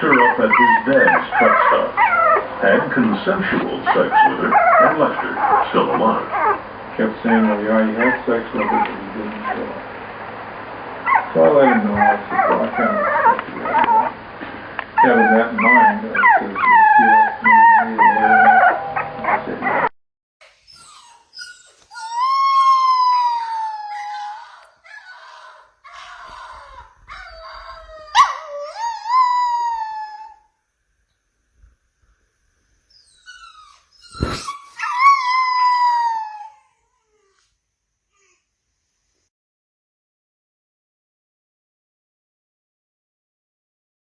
picked her up at his dad's truck stop, had consensual sex with her, and left her, still alive. Kept saying, well, yeah, he had sex with her, but he didn't show up. So I let him know. I said, well, I kind of having that in mind.